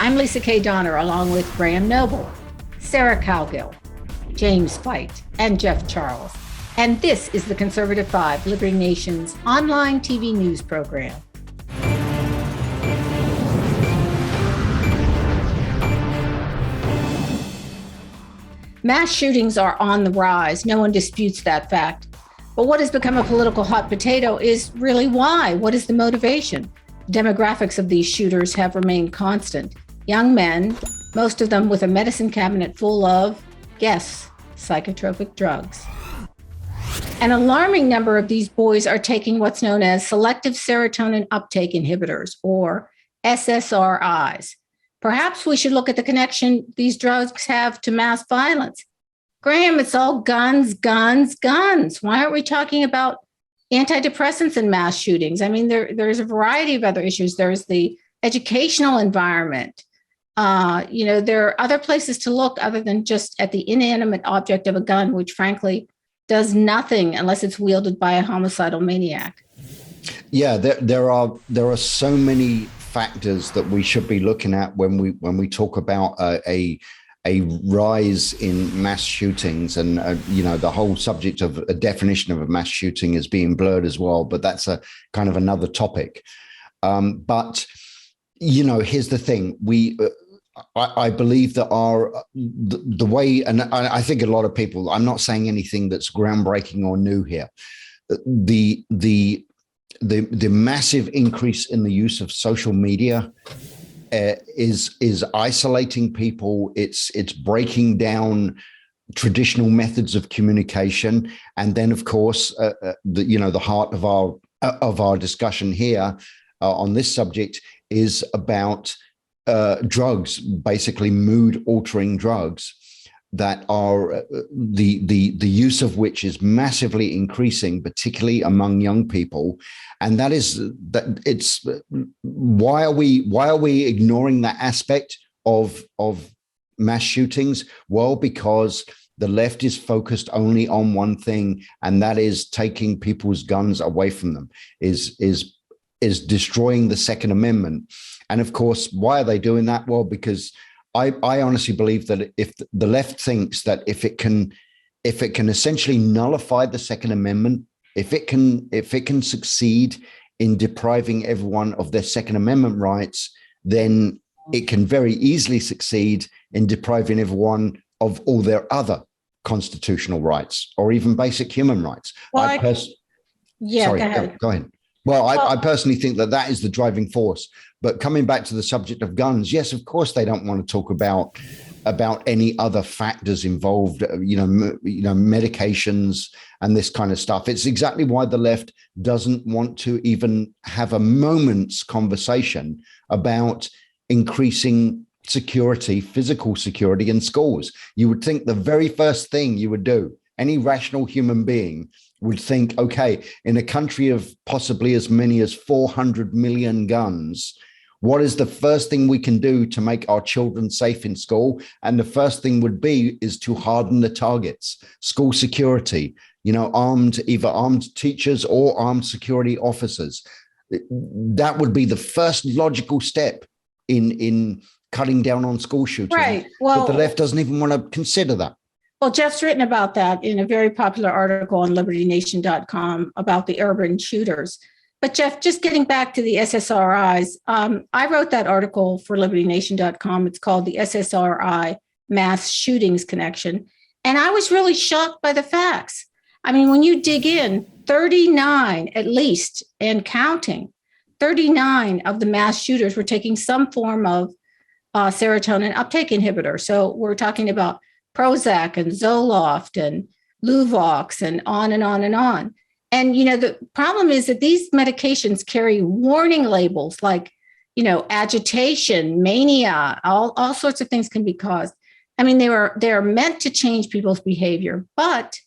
I'm Lisa K. Donner, along with Graham Noble, Sarah Cowgill, James Fight, and Jeff Charles. And this is the Conservative 5, Liberty Nation's online TV news program. Mass shootings are on the rise. No one disputes that fact. But what has become a political hot potato is really why. What is the motivation? The demographics of these shooters have remained constant. Young men, most of them with a medicine cabinet full of, guess, psychotropic drugs. An alarming number of these boys are taking what's known as selective serotonin uptake inhibitors, or SSRIs. Perhaps we should look at the connection these drugs have to mass violence. Graham, it's all guns, guns, guns. Why aren't we talking about antidepressants and mass shootings? I mean, there's a variety of other issues. There's the educational environment. There are other places to look other than just at the inanimate object of a gun, which frankly does nothing unless it's wielded by a homicidal maniac. Yeah, there are so many factors that we should be looking at when we talk about a rise in mass shootings, and the whole subject of a definition of a mass shooting is being blurred as well. But that's a kind of another topic. But here's the thing: I believe that the way, and I think a lot of people. I'm not saying anything that's groundbreaking or new here. The massive increase in the use of social media is isolating people. It's breaking down traditional methods of communication, and then of course the heart of our discussion here on this subject is about drugs, basically mood altering drugs that are the use of which is massively increasing, particularly among young people. And it's why are we ignoring that aspect of mass shootings? Well, because the left is focused only on one thing, and that is taking people's guns away from them, is destroying the Second Amendment. And of course, why are they doing that? Well, because I honestly believe that if the left thinks that if it can essentially nullify the Second Amendment, if it can succeed in depriving everyone of their Second Amendment rights, then it can very easily succeed in depriving everyone of all their other constitutional rights or even basic human rights. Well, go ahead. Go ahead. Well, I personally think that is the driving force. But coming back to the subject of guns, yes, of course, they don't want to talk about any other factors involved, medications and this kind of stuff. It's exactly why the left doesn't want to even have a moment's conversation about increasing security, physical security in schools. You would think the very first thing you would do, any rational human being would think, okay, in a country of possibly as many as 400 million guns, what is the first thing we can do to make our children safe in school? And the first thing would be is to harden the targets, school security, either armed teachers or armed security officers. That would be the first logical step in cutting down on school shootings. Right. Well, but the left doesn't even want to consider that. Well, Jeff's written about that in a very popular article on libertynation.com about the urban shooters. But Jeff, just getting back to the SSRIs, I wrote that article for libertynation.com. It's called the SSRI Mass Shootings Connection. And I was really shocked by the facts. I mean, when you dig in, 39 at least, and counting, 39 of the mass shooters were taking some form of serotonin uptake inhibitor. So we're talking about Prozac and Zoloft and Luvox and on and on and on. And, the problem is that these medications carry warning labels like, agitation, mania, all sorts of things can be caused. I mean, they are meant to change people's behavior. But,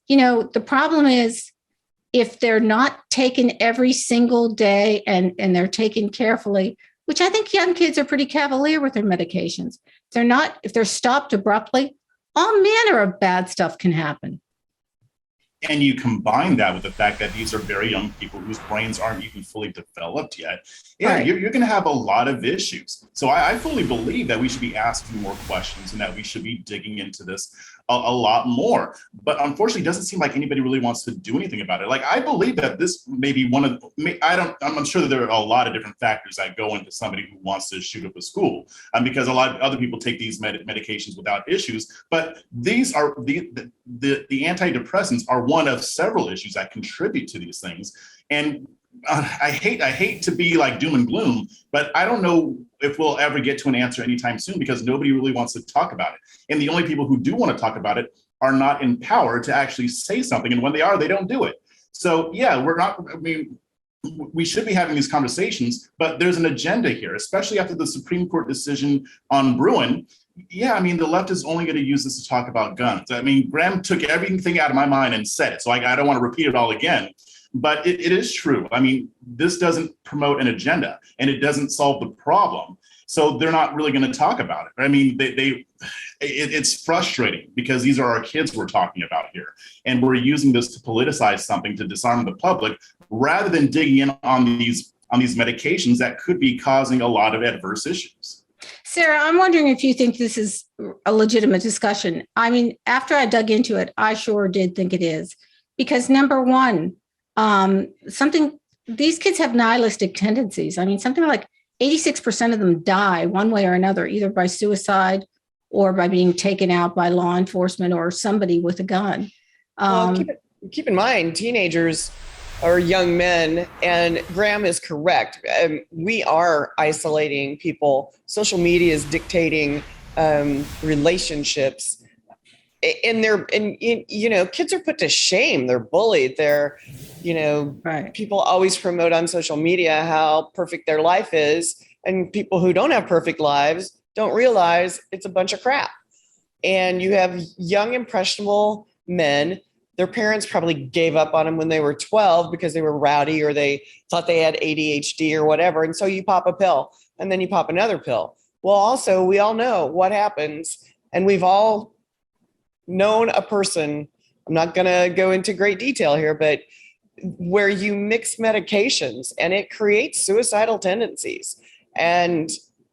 the problem is if they're not taken every single day and they're taken carefully, which I think young kids are pretty cavalier with their medications. If they're stopped abruptly, all manner of bad stuff can happen. and you combine that with the fact that these are very young people whose brains aren't even fully developed yet, Right. you're going to have a lot of issues. So I fully believe that we should be asking more questions and that we should be digging into this a lot more. But unfortunately, it doesn't seem like anybody really wants to do anything about it. Like, I believe that this may be one of, I'm sure that there are a lot of different factors that go into somebody who wants to shoot up a school, because a lot of other people take these medications without issues. But these are the antidepressants are one of several issues that contribute to these things. And I hate to be like doom and gloom, but I don't know if we'll ever get to an answer anytime soon, because nobody really wants to talk about it. And the only people who do want to talk about it are not in power to actually say something. And when they are, they don't do it. So yeah, we should be having these conversations, but there's an agenda here, especially after the Supreme Court decision on Bruin. Yeah, the left is only going to use this to talk about guns. Graham took everything out of my mind and said it, so I don't want to repeat it all again. But it is true. This doesn't promote an agenda, and it doesn't solve the problem. So they're not really going to talk about it. It's frustrating, because these are our kids we're talking about here, and we're using this to politicize something to disarm the public, rather than digging in on these medications that could be causing a lot of adverse issues. Sarah, I'm wondering if you think this is a legitimate discussion. After I dug into it, I sure did think it is, because number one, these kids have nihilistic tendencies. Something like 86% of them die one way or another, either by suicide or by being taken out by law enforcement or somebody with a gun. Keep in mind, teenagers are young men, and Graham is correct. We are isolating people. Social media is dictating relationships. And kids are put to shame. They're bullied. Right. People always promote on social media how perfect their life is. And people who don't have perfect lives don't realize it's a bunch of crap. And you have young, impressionable men. Their parents probably gave up on them when they were 12 because they were rowdy, or they thought they had ADHD or whatever. And so you pop a pill, and then you pop another pill. Well, also, we all know what happens. And we've all known a person, I'm not going to go into great detail here, but where you mix medications and it creates suicidal tendencies, and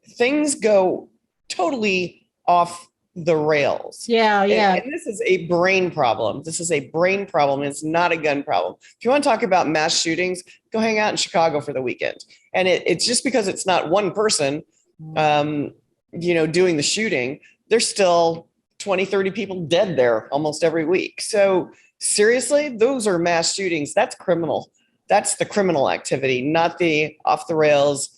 things go totally off the rails. Yeah. And this is a brain problem. It's not a gun problem. If you want to talk about mass shootings, go hang out in Chicago for the weekend. And it's just because it's not one person, doing the shooting, there's still 20, 30 people dead there almost every week. So seriously, those are mass shootings. That's criminal. That's the criminal activity, not the off the rails,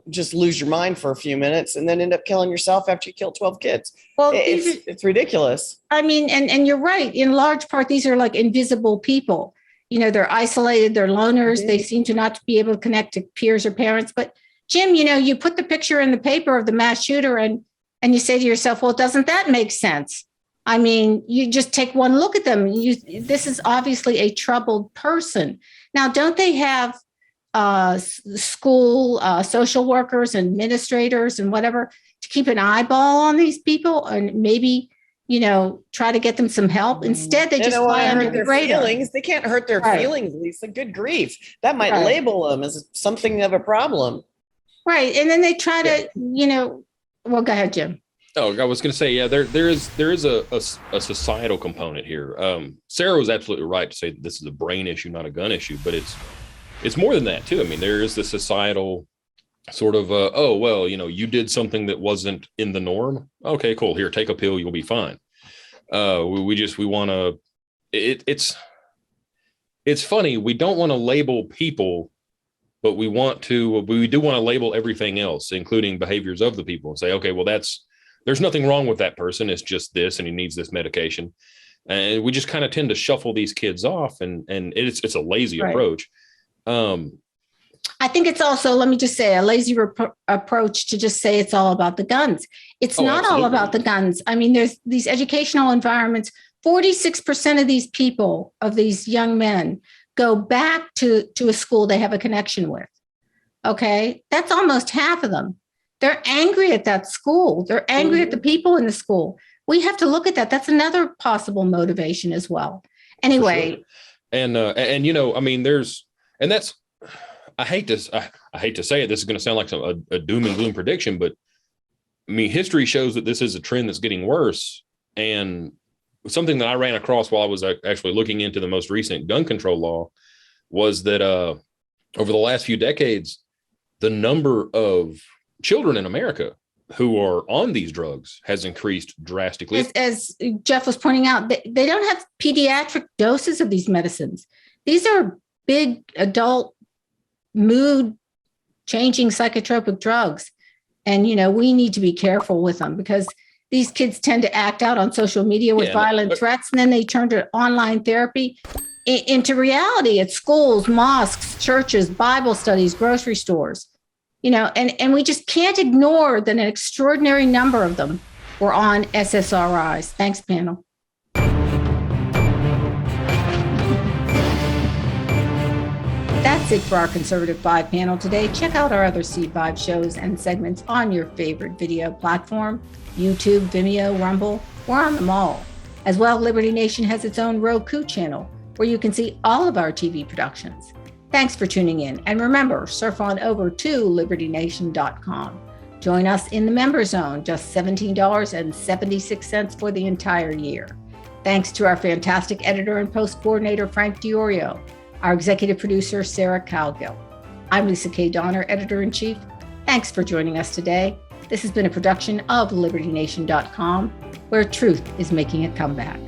just lose your mind for a few minutes and then end up killing yourself after you kill 12 kids. Well, it's ridiculous. And you're right. In large part, these are like invisible people. They're isolated, they're loners. Mm-hmm. They seem to not be able to connect to peers or parents. But Jim, you put the picture in the paper of the mass shooter and you say to yourself, well, doesn't that make sense? You just take one look at them. This is obviously a troubled person. Now, don't they have school social workers, administrators, and whatever to keep an eyeball on these people and maybe, try to get them some help? Instead, they just fly under the radar. Feelings. They can't hurt their feelings, Lisa. Good grief. That might label them as something of a problem. Right. And then they try to, well, go ahead, Jim. Oh, I was going to say, yeah, there is a societal component here. Sarah was absolutely right to say that this is a brain issue, not a gun issue, but it's more than that too. There is the societal sort of, you did something that wasn't in the norm. Okay, cool. Here, take a pill. You'll be fine. We want to, it's funny. We don't want to label people, but we do want to label everything else, including behaviors of the people, and say, okay, well, there's nothing wrong with that person. It's just this, and he needs this medication. And we just kind of tend to shuffle these kids off, and it's a lazy approach. I think it's also, let me just say, a lazy approach to just say it's all about the guns. It's not all about the guns. There's these educational environments. 46% of these people, of these young men, go back to a school they have a connection with. Okay, that's almost half of them. They're angry at that school. They're angry at the people in the school. We have to look at that. That's another possible motivation as well. Anyway, Sure. And you know, I mean, that's I hate to say it. This is going to sound like a doom and gloom prediction, but I mean, history shows that this is a trend that's getting worse. And something that I ran across while I was actually looking into the most recent gun control law was that over the last few decades, the number of children in America who are on these drugs has increased drastically. As Jeff was pointing out, they don't have pediatric doses of these medicines. These are big adult mood changing psychotropic drugs. And, you know, we need to be careful with them because these kids tend to act out on social media with violent threats, and then they turn to online therapy into reality at schools, mosques, churches, Bible studies, grocery stores. You know, and we just can't ignore that an extraordinary number of them were on SSRIs. Thanks, panel. That's it for our Conservative 5 panel today. Check out our other C5 shows and segments on your favorite video platform, YouTube, Vimeo, Rumble. We're on them all. As well, Liberty Nation has its own Roku channel where you can see all of our TV productions. Thanks for tuning in. And remember, surf on over to libertynation.com. Join us in the member zone, just $17.76 for the entire year. Thanks to our fantastic editor and post coordinator, Frank DiOrio, our executive producer, Sarah Calgill. I'm Lisa K. Donner, editor-in-chief. Thanks for joining us today. This has been a production of libertynation.com, where truth is making a comeback.